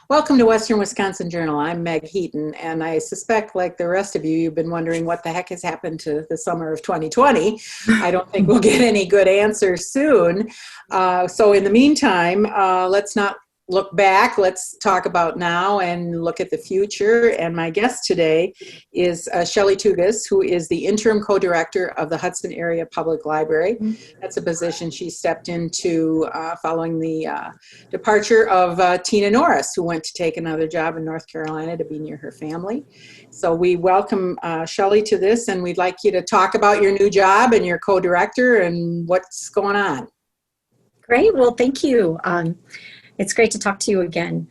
Welcome to Western Wisconsin Journal. I'm Meg Heaton, and I suspect, like the rest of you, you've been wondering what the heck has happened to the summer of 2020. I don't think we'll get any good answers soon. So in the meantime, let's not look back. Let's talk about now and look at the future. And my guest today is Shelley Tougas, who is the Interim Co-Director of the Hudson Area Public Library. That's a position she stepped into following the departure of Tina Norris, who went to take another job in North Carolina to be near her family. So we welcome Shelley to this, and we'd like you to talk about your new job and your co-director and what's going on. Great. Well, thank you. It's great to talk to you again.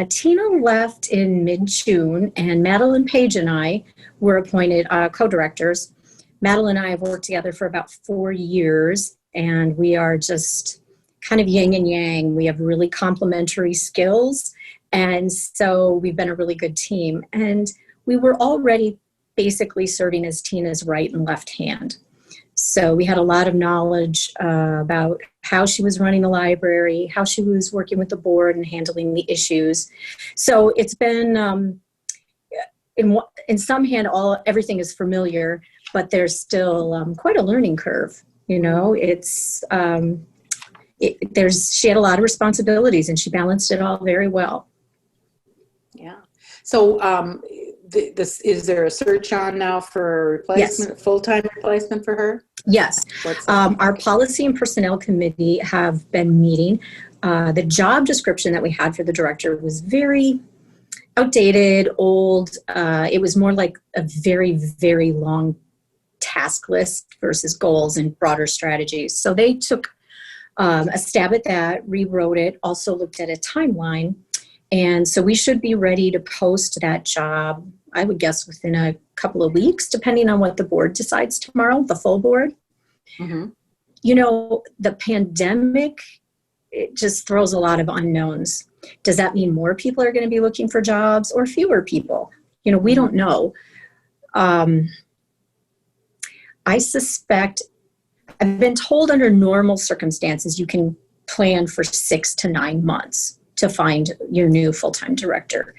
Tina left in mid-June, and Madeline Page and I were appointed co-directors. Madeline and I have worked together for about 4 years, and we are just kind of yin and yang. We have really complementary skills, and so we've been a really good team. And we were already basically serving as Tina's right and left hand. So we had a lot of knowledge about how she was running the library, how she was working with the board and handling the issues. So it's been, in some hand, everything is familiar, but there's still quite a learning curve. You know, she had a lot of responsibilities and she balanced it all very well. Yeah. So is there a search on now for a replacement, Yes. Full-time replacement for her? Yes. Our policy and personnel committee have been meeting. The job description that we had for the director was very outdated, old. It was more like a very, very long task list versus goals and broader strategies. So they took a stab at that, rewrote it, also looked at a timeline. And so we should be ready to post that job, I would guess, within a couple of weeks, depending on what the board decides tomorrow, the full board. Mm-hmm. You know, the pandemic, it just throws a lot of unknowns. Does that mean more people are going to be looking for jobs or fewer people? You know, we don't know. I suspect, I've been told under normal circumstances, you can plan for 6 to 9 months to find your new full-time director.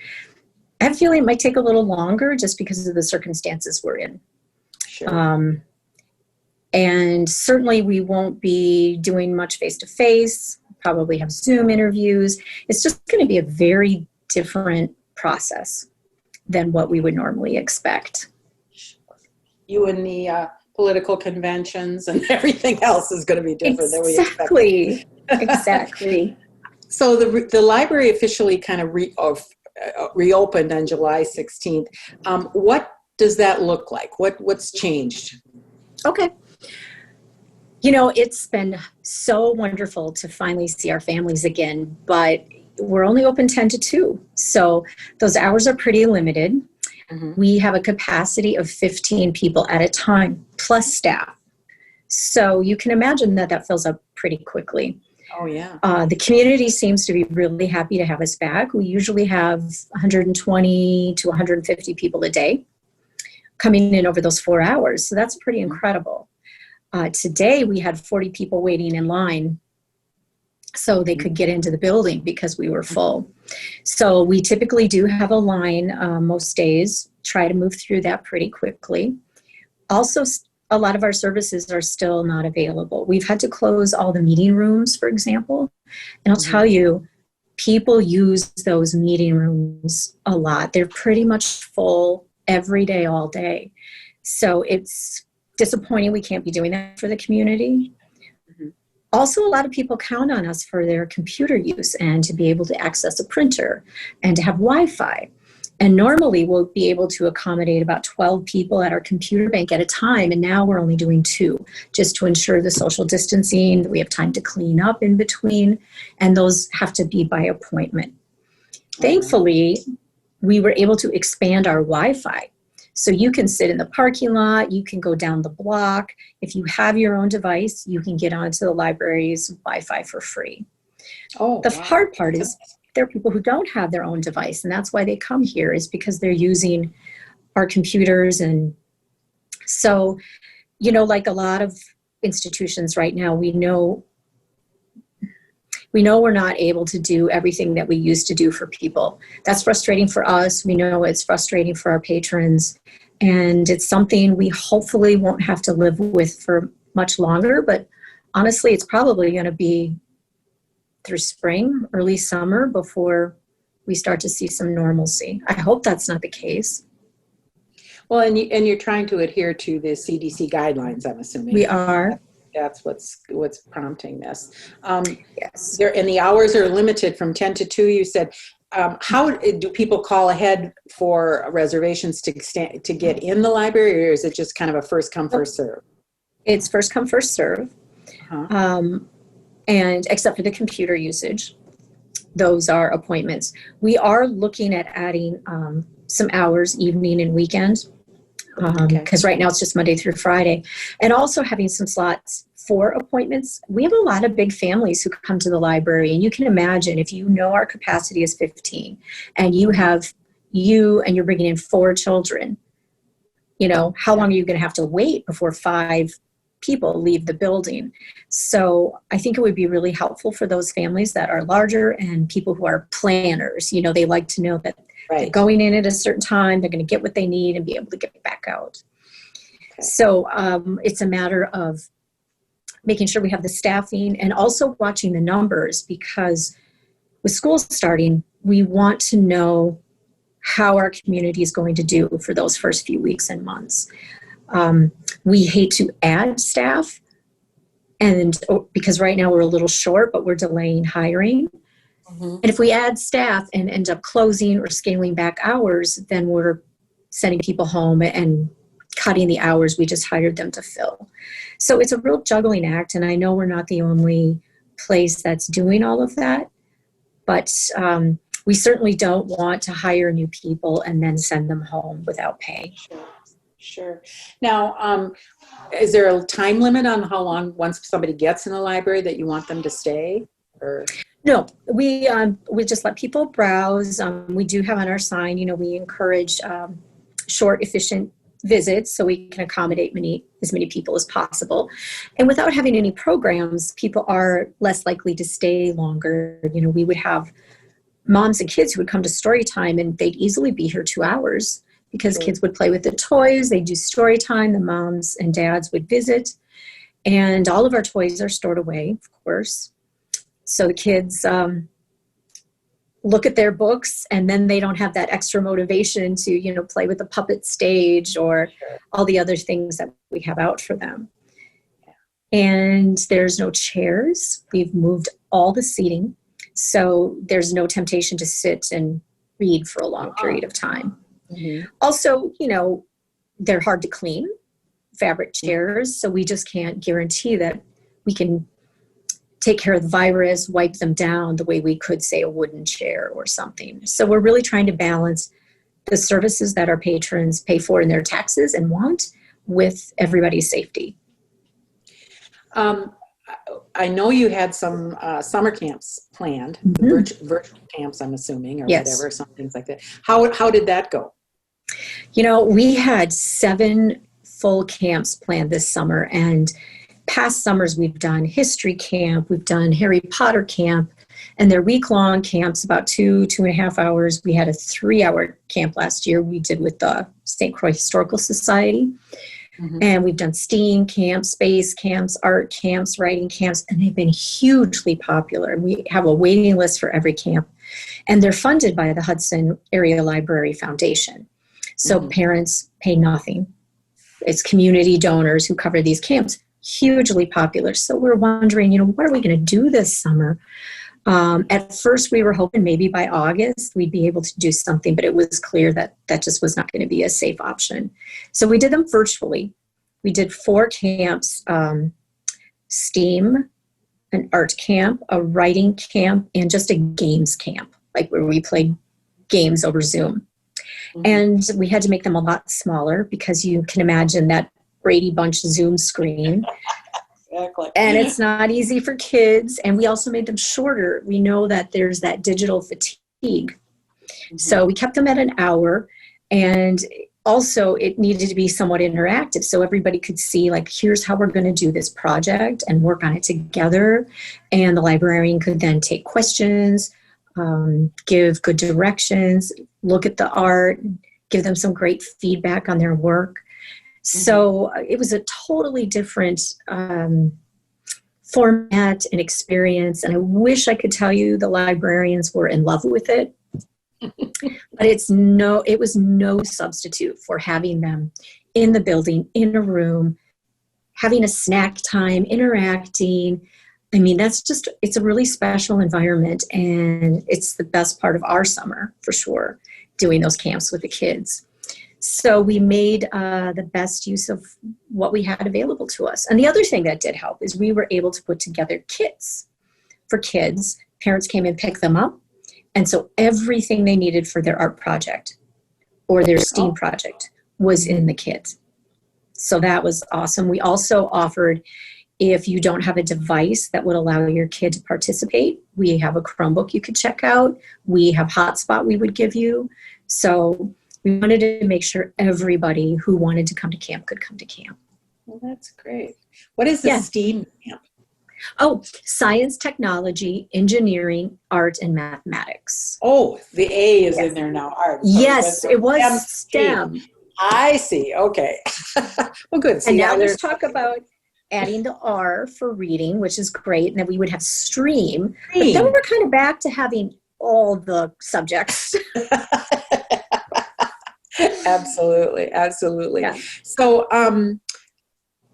I have a feeling it might take a little longer just because of the circumstances we're in. Sure. And certainly we won't be doing much face-to-face, probably have Zoom interviews. It's just going to be a very different process than what we would normally expect. You and the political conventions and everything else is going to be different than we expected. Exactly. So the library officially kind of reopened on July 16th. What does that look like? What's changed? Okay. You know, it's been so wonderful to finally see our families again, but we're only open 10 to 2. So those hours are pretty limited. Mm-hmm. We have a capacity of 15 people at a time, plus staff. So you can imagine that fills up pretty quickly. Oh, yeah. The community seems to be really happy to have us back. We usually have 120 to 150 people a day coming in over those 4 hours. So that's pretty incredible. Today, we had 40 people waiting in line so they could get into the building because we were full. So we typically do have a line most days, try to move through that pretty quickly. Also, a lot of our services are still not available. We've had to close all the meeting rooms, for example. And I'll tell you, people use those meeting rooms a lot. They're pretty much full every day, all day. So it's disappointing we can't be doing that for the community. Mm-hmm. Also, a lot of people count on us for their computer use and to be able to access a printer and to have Wi-Fi. And normally we'll be able to accommodate about 12 people at our computer bank at a time. And now we're only doing 2 just to ensure the social distancing, that we have time to clean up in between. And those have to be by appointment. Mm-hmm. Thankfully, we were able to expand our Wi-Fi. So you can sit in the parking lot, you can go down the block. If you have your own device, you can get onto the library's Wi-Fi for free. Oh, the hard part is there are people who don't have their own device, and that's why they come here, is because they're using our computers. And so, you know, like a lot of institutions right now, we know we know we're not able to do everything that we used to do for people. That's frustrating for us. We know it's frustrating for our patrons. And it's something we hopefully won't have to live with for much longer. But honestly, it's probably going to be through spring, early summer before we start to see some normalcy. I hope that's not the case. Well, and you're trying to adhere to the CDC guidelines, I'm assuming. We are. That's what's prompting this. Yes. And the hours are limited from 10 to 2, you said. How do people call ahead for reservations to get in the library, or is it just kind of a first come, first serve? It's first come, first serve. Uh-huh. And except for the computer usage, those are appointments. We are looking at adding some hours, evening and weekend, because right now it's just Monday through Friday, and also having some slots for appointments. We have a lot of big families who come to the library, and you can imagine if you know our capacity is 15 and you're bringing in 4 children, how long are you going to have to wait before 5 people leave the building? So I think it would be really helpful for those families that are larger and people who are planners. They like to know that they're going in at a certain time, they're going to get what they need and be able to get back out. Okay. So it's a matter of making sure we have the staffing and also watching the numbers, because with school starting, we want to know how our community is going to do for those first few weeks and months. We hate to add staff, and because right now we're a little short, but we're delaying hiring. Mm-hmm. And if we add staff and end up closing or scaling back hours, then we're sending people home and cutting the hours we just hired them to fill. So it's a real juggling act, and I know we're not the only place that's doing all of that, but we certainly don't want to hire new people and then send them home without pay. Sure. Now, is there a time limit on how long, once somebody gets in the library, that you want them to stay? Or? No, we just let people browse. We do have on our sign, we encourage short, efficient visits so we can accommodate as many people as possible. And without having any programs, people are less likely to stay longer. We would have moms and kids who would come to story time, and they'd easily be here 2 hours because kids would play with the toys, they'd do story time, the moms and dads would visit, and all of our toys are stored away, of course. So the kids look at their books, and then they don't have that extra motivation to, play with the puppet stage or all the other things that we have out for them. And there's no chairs. We've moved all the seating, so there's no temptation to sit and read for a long period of time. Mm-hmm. Also, they're hard to clean, fabric chairs, so we just can't guarantee that we can take care of the virus, wipe them down the way we could, say, a wooden chair or something. So we're really trying to balance the services that our patrons pay for in their taxes and want with everybody's safety. I know you had some summer camps planned, Mm-hmm. virtual camps, I'm assuming, or yes. whatever, some things like that. How did that go? We had 7 full camps planned this summer, and past summers we've done history camp, we've done Harry Potter camp, and they're week-long camps, about 2.5 hours. We had a 3-hour camp last year we did with the St. Croix Historical Society. Mm-hmm. And we've done STEAM camps, space camps, art camps, writing camps, and they've been hugely popular. We have a waiting list for every camp, and they're funded by the Hudson Area Library Foundation. So mm-hmm. parents pay nothing. It's community donors who cover these camps, hugely popular. So we're wondering, what are we going to do this summer? At first, we were hoping maybe by August we'd be able to do something, but it was clear that just was not going to be a safe option. So we did them virtually. We did 4 camps, STEAM, an art camp, a writing camp, and just a games camp, like where we played games over Zoom. Mm-hmm. And we had to make them a lot smaller because you can imagine that Brady Bunch Zoom screen. Exactly. And it's not easy for kids. And we also made them shorter. We know that there's that digital fatigue. Mm-hmm. So we kept them at an hour. And also, it needed to be somewhat interactive so everybody could see, like, here's how we're going to do this project and work on it together. And the librarian could then take questions, give good directions, look at the art, give them some great feedback on their work. So it was a totally different format and experience. And I wish I could tell you the librarians were in love with it. But it was no substitute for having them in the building, in a room, having a snack time, interacting. I mean, it's a really special environment, and it's the best part of our summer, for sure, doing those camps with the kids. So we made the best use of what we had available to us. And the other thing that did help is we were able to put together kits for kids. Parents came and picked them up. And so everything they needed for their art project or their STEAM project was in the kit. So that was awesome. We also offered, if you don't have a device that would allow your kid to participate, we have a Chromebook you could check out. We have Hotspot we would give you. So we wanted to make sure everybody who wanted to come to camp could come to camp. Well, that's great. What is the STEAM camp? Oh, science, technology, engineering, art, and mathematics. Oh, the A is in there now, art. So yes, it was STEM. I see. Okay. Well, good. And now let's talk about adding the R for reading, which is great. And then we would have stream. But then we're kind of back to having all the subjects. Absolutely. Absolutely. Yeah. So,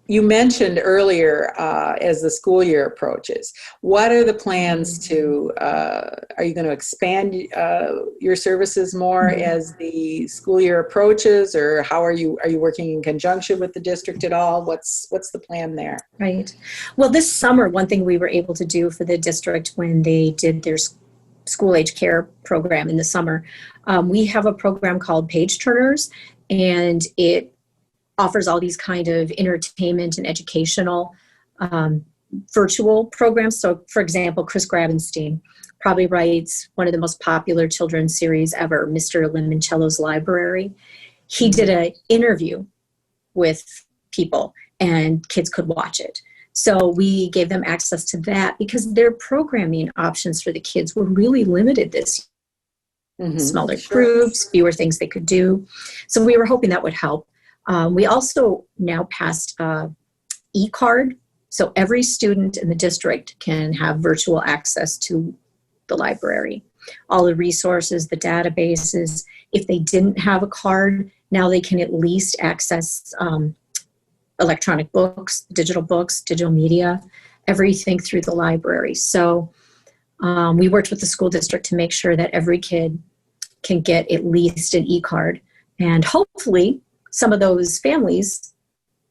you mentioned earlier, as the school year approaches, what are the plans to, are you going to expand your services more as the school year approaches, or how are you working in conjunction with the district at all? What's the plan there? Right. Well, this summer, one thing we were able to do for the district when they did their school age care program in the summer, we have a program called Page Turners, and it offers all these kind of entertainment and educational virtual programs. So, for example, Chris Grabenstein probably writes one of the most popular children's series ever, Mr. Limoncello's Library. He did an interview with people, and kids could watch it. So we gave them access to that because their programming options for the kids were really limited this year. Smaller groups, fewer things they could do. So we were hoping that would help. We also now passed e-card, so every student in the district can have virtual access to the library. All the resources, the databases. If they didn't have a card, now they can at least access electronic books, digital media, everything through the library. So we worked with the school district to make sure that every kid can get at least an e-card, and hopefully some of those families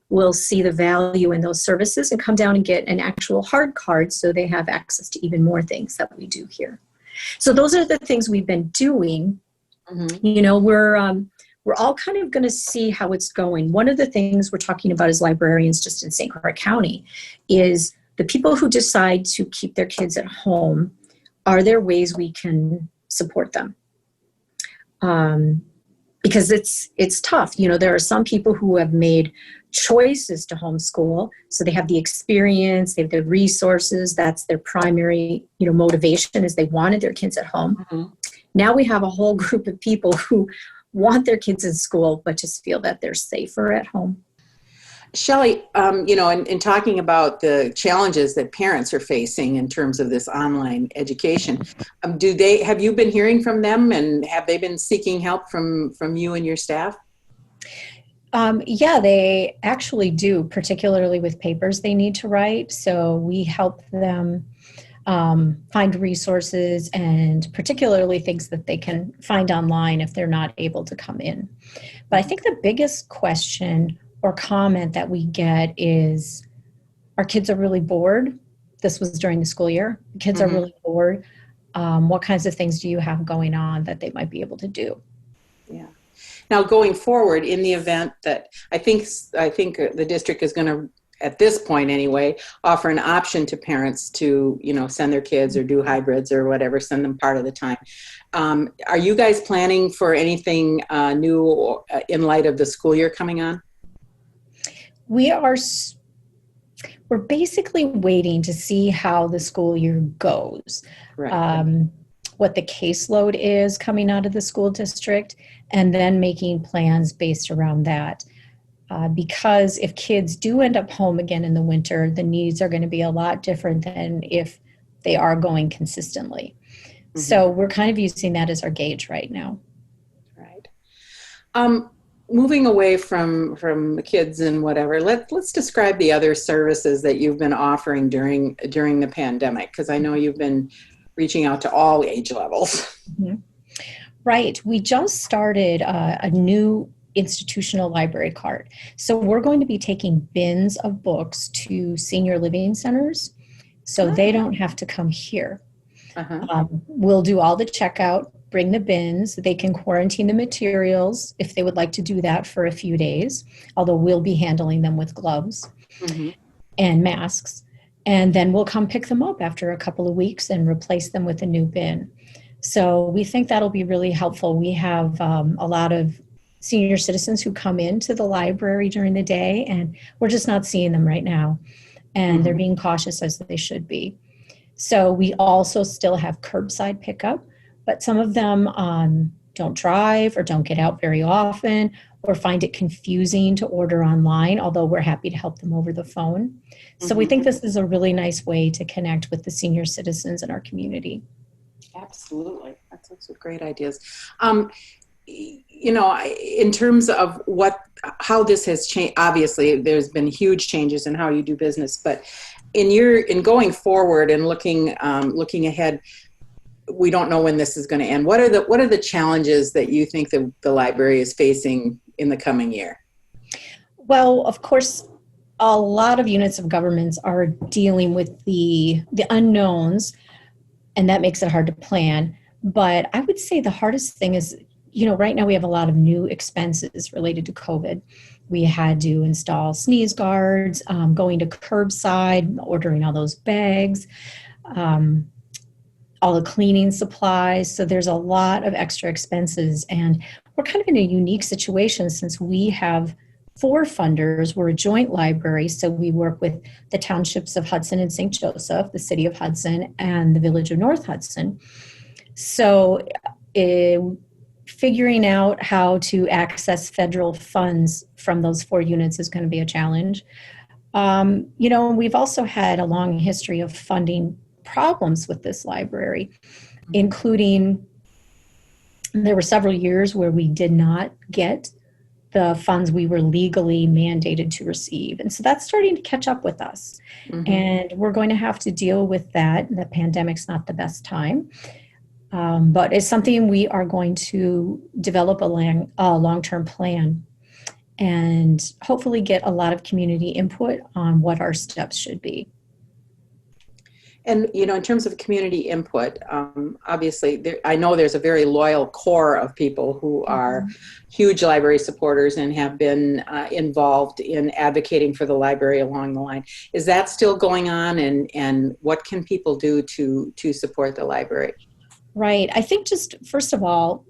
will see the value in those services and come down and get an actual hard card so they have access to even more things that we do here. So those are the things we've been doing. You know, we're all kind of going to see how it's going. One of the things we're talking about as librarians just in St. Croix County is the people who decide to keep their kids at home, are there ways we can support them? Because it's tough. You know, there are some people who have made choices to homeschool, so they have the experience, they have the resources, that's their primary, motivation, is they wanted their kids at home. Now we have a whole group of people who want their kids in school, but just feel that they're safer at home. Shelley, in talking about the challenges that parents are facing in terms of this online education, have you been hearing from them, and have they been seeking help from you and your staff? Yeah, they actually do, particularly with papers they need to write. So we help them find resources, and particularly things that they can find online if they're not able to come in. But I think the biggest question or comment that we get is, our kids are really bored. This was during the school year. The kids are really bored. What kinds of things do you have going on that they might be able to do? Yeah. Now, going forward, in the event that I think the district is going to at this point anyway, offer an option to parents to, send their kids or do hybrids or whatever, send them part of the time. Are you guys planning for anything new in light of the school year coming on? We're basically waiting to see how the school year goes. Right. What the caseload is coming out of the school district, and then making plans based around that. Because if kids do end up home again in the winter, the needs are going to be a lot different than if they are going consistently. Mm-hmm. So we're kind of using that as our gauge right now. Right. Moving away from the kids and whatever, let's describe the other services that you've been offering during the pandemic, because I know you've been reaching out to all age levels. Mm-hmm. Right. We just started a new institutional library card. So we're going to be taking bins of books to senior living centers, so they don't have to come here. Uh-huh. We'll do all the checkout, bring the bins. They can quarantine the materials if they would like to do that for a few days, although we'll be handling them with gloves mm-hmm. and masks. And then we'll come pick them up after a couple of weeks and replace them with a new bin. So we think that'll be really helpful. We have a lot of senior citizens who come into the library during the day, and we're just not seeing them right now. And mm-hmm. they're being cautious, as they should be. So we also still have curbside pickup, but some of them don't drive or don't get out very often or find it confusing to order online, although we're happy to help them over the phone. Mm-hmm. So we think this is a really nice way to connect with the senior citizens in our community. Absolutely. That's great ideas. In terms of how this has changed, obviously there's been huge changes in how you do business, but in going forward and looking ahead, we don't know when this is going to end. What are the challenges that you think the library is facing in the coming year? Well, of course, a lot of units of governments are dealing with the unknowns, and that makes it hard to plan. But I would say the hardest thing is, right now we have a lot of new expenses related to COVID. We had to install sneeze guards, going to curbside, ordering all those bags, all the cleaning supplies. So there's a lot of extra expenses. And we're kind of in a unique situation since we have 4 funders. We're a joint library, so we work with the townships of Hudson and St. Joseph, the city of Hudson, and the village of North Hudson. So figuring out how to access federal funds from those 4 units is going to be a challenge. We've also had a long history of funding problems with this library, including there were several years where we did not get the funds we were legally mandated to receive. And so that's starting to catch up with us. Mm-hmm. And we're going to have to deal with that. The pandemic's not the best time. But it's something we are going to develop a long-term plan and hopefully get a lot of community input on what our steps should be. And, in terms of community input, obviously, I know there's a very loyal core of people who are huge library supporters and have been involved in advocating for the library along the line. Is that still going on? And what can people do to support the library? Right. I think just, first of all,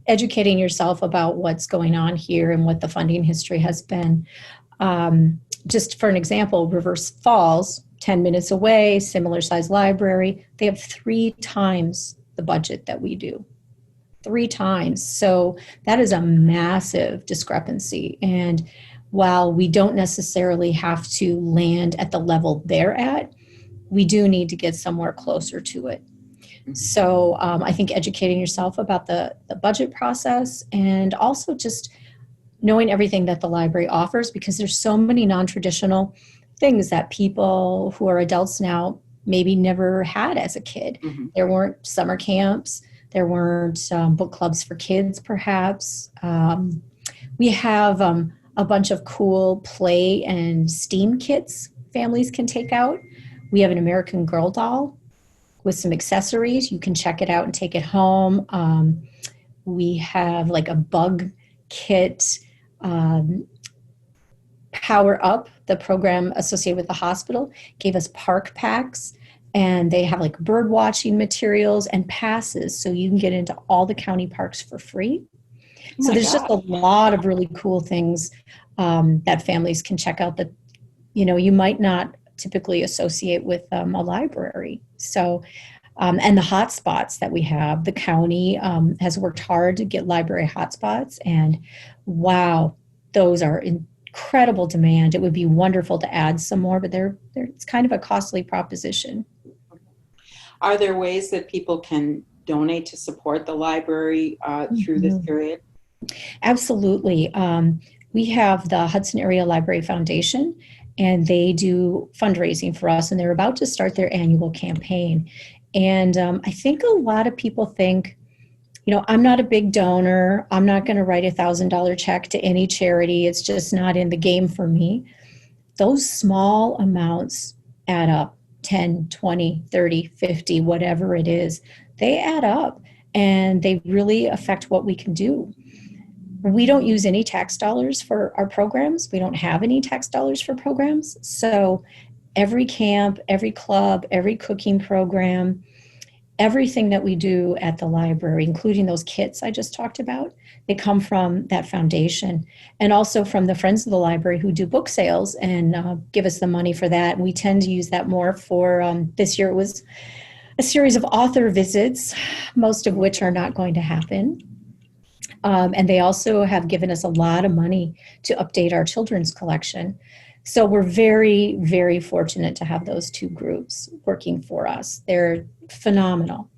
educating yourself about what's going on here and what the funding history has been. Just for an example, Reverse Falls, 10 minutes away, similar size library, they have 3 times the budget that we do. 3 times. So that is a massive discrepancy. And while we don't necessarily have to land at the level they're at, we do need to get somewhere closer to it. So I think educating yourself about the budget process and also just knowing everything that the library offers, because there's so many non-traditional things that people who are adults now maybe never had as a kid. Mm-hmm. There weren't summer camps. There weren't book clubs for kids, perhaps. We have a bunch of cool play and STEAM kits families can take out. We have an American Girl doll with some accessories. You can check it out and take it home. We have like a bug kit. Power Up, the program associated with the hospital, gave us park packs, and they have like bird watching materials and passes, so you can get into all the county parks for free. Oh So my there's just a God. lot of really cool things that families can check out that, you know, you might not typically associate with a library. So, and the hotspots that we have, the county has worked hard to get library hotspots, and wow, those are incredible demand. It would be wonderful to add some more, but it's kind of a costly proposition. Are there ways that people can donate to support the library through this period? Absolutely. We have the Hudson Area Library Foundation, and they do fundraising for us, and they're about to start their annual campaign. And I think a lot of people think, you know, I'm not a big donor. I'm not going to write $1,000 check to any charity. It's just not in the game for me. Those small amounts add up, 10, 20, 30, 50, whatever it is. They add up, and they really affect what we can do. We don't use any tax dollars for our programs. We don't have any tax dollars for programs. So every camp, every club, every cooking program, everything that we do at the library, including those kits I just talked about, they come from that foundation, and also from the Friends of the Library who do book sales and give us the money for that. And we tend to use that more for, this year it was a series of author visits, most of which are not going to happen. And they also have given us a lot of money to update our children's collection. So we're very, very fortunate to have those two groups working for us. They're phenomenal.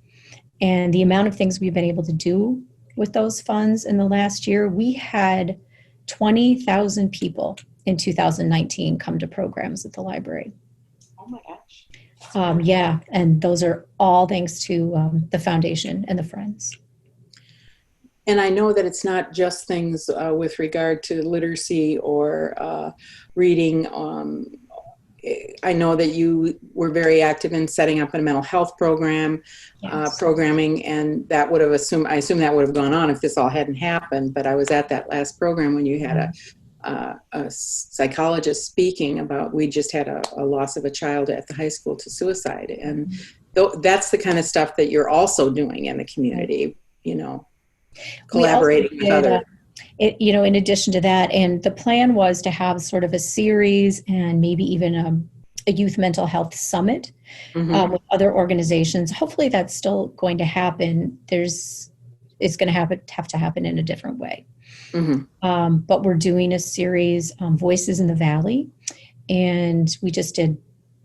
And the amount of things we've been able to do with those funds in the last year, we had 20,000 people in 2019 come to programs at the library. Oh my gosh. Yeah, and those are all thanks to the foundation and the Friends. And I know that it's not just things with regard to literacy or reading. I know that you were very active in setting up a mental health program, Yes. programming, and that would have I assume that would have gone on if this all hadn't happened. But I was at that last program when you had a psychologist speaking about, we just had a loss of a child at the high school to suicide. And that's the kind of stuff that you're also doing in the community, you know. Collaborating with others. In addition to that, and the plan was to have sort of a series and maybe even a youth mental health summit with other organizations. Hopefully that's still going to happen. It's going to have to happen in a different way. But we're doing a series, Voices in the Valley, and we just did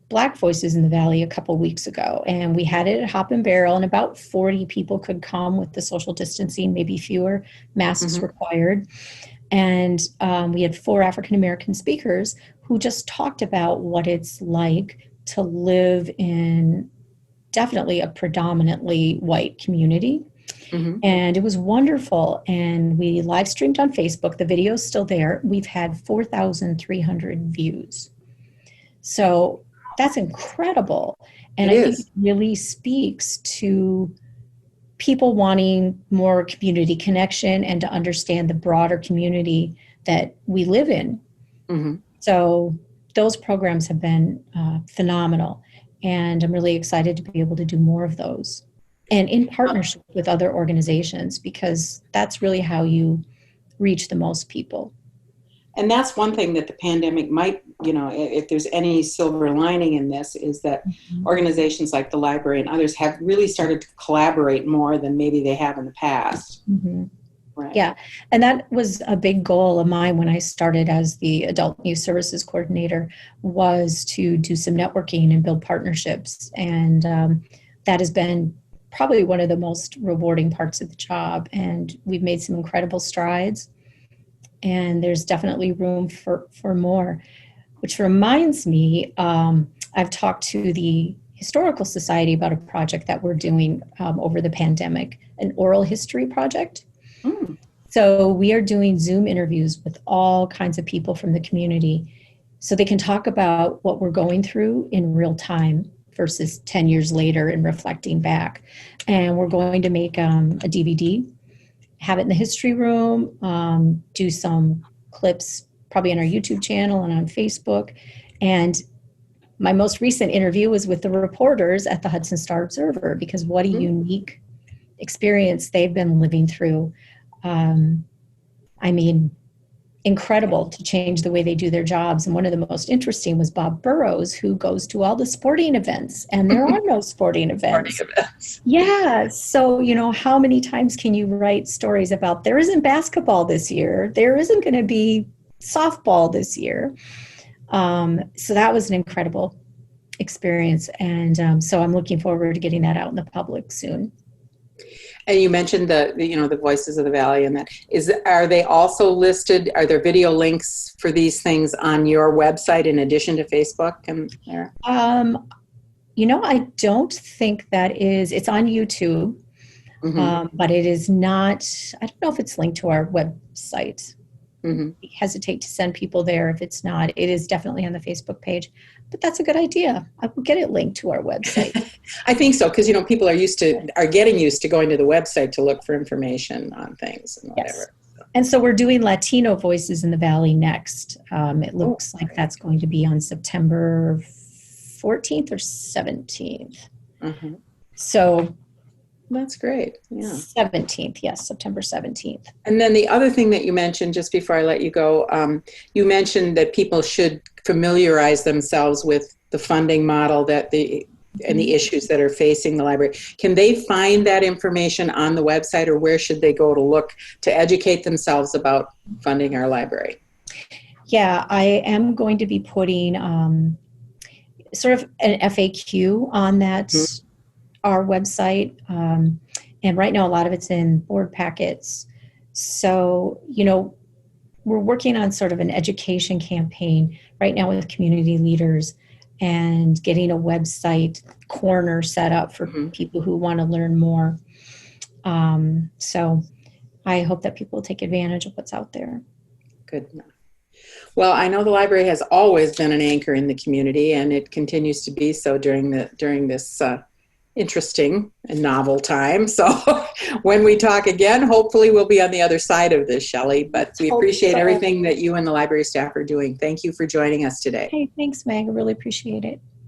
Black Voices in the Valley a couple weeks ago, and we had it at Hop and Barrel, and about 40 people could come with the social distancing, maybe fewer masks required. And we had 4 African-American speakers who just talked about what it's like to live in definitely a predominantly white community. And it was wonderful. And we live streamed on Facebook. The video's still there. We've had 4,300 views. So that's incredible. And I think it really speaks to people wanting more community connection and to understand the broader community that we live in. So those programs have been phenomenal. And I'm really excited to be able to do more of those. And in partnership with other organizations, because that's really how you reach the most people. And that's one thing that the pandemic might, you know, if there's any silver lining in this, is that organizations like the library and others have really started to collaborate more than maybe they have in the past. Right. Yeah. And that was a big goal of mine when I started as the Adult Youth Services Coordinator, was to do some networking and build partnerships. And that has been probably one of the most rewarding parts of the job. And we've made some incredible strides. And there's definitely room for more, which reminds me, I've talked to the Historical Society about a project that we're doing over the pandemic, an oral history project. So we are doing Zoom interviews with all kinds of people from the community so they can talk about what we're going through in real time versus 10 years later and reflecting back. And we're going to make a DVD, have it in the history room, do some clips probably on our YouTube channel and on Facebook. And my most recent interview was with the reporters at the Hudson Star Observer, because what a unique experience they've been living through. I mean, incredible to change the way they do their jobs. And one of the most interesting was Bob Burrows, who goes to all the sporting events, and there are no sporting events. Yeah. So, how many times can you write stories about there isn't basketball this year? There isn't going to be softball this year. So that was an incredible experience. And so I'm looking forward to getting that out in the public soon. And you mentioned the Voices of the Valley, and are they also listed? Are there video links for these things on your website in addition to Facebook and there? I don't think that is. It's on YouTube, but it is not. I don't know if it's linked to our website. I hesitate to send people there if it's not. It is definitely on the Facebook page, but that's a good idea. I will get it linked to our website. I think so, because people are getting used to going to the website to look for information on things and whatever. Yes. And so we're doing Latino Voices in the Valley next. It looks like that's going to be on September 14th or 17th. So that's great. Yeah. 17th, yes, September 17th. And then the other thing that you mentioned just before I let you go, you mentioned that people should familiarize themselves with the funding model and the issues that are facing the library. Can they find that information on the website, or where should they go to look to educate themselves about funding our library? Yeah, I am going to be putting sort of an FAQ on that. Our website, and right now a lot of it's in board packets. So, we're working on sort of an education campaign right now with community leaders and getting a website corner set up for people who want to learn more. So I hope that people take advantage of what's out there. Good enough. Well, I know the library has always been an anchor in the community, and it continues to be so during this interesting and novel time. So when we talk again, hopefully we'll be on the other side of this, Shelley. But we appreciate everything that you and the library staff are doing. Thank you for joining us today. Hey, thanks, Meg. I really appreciate it.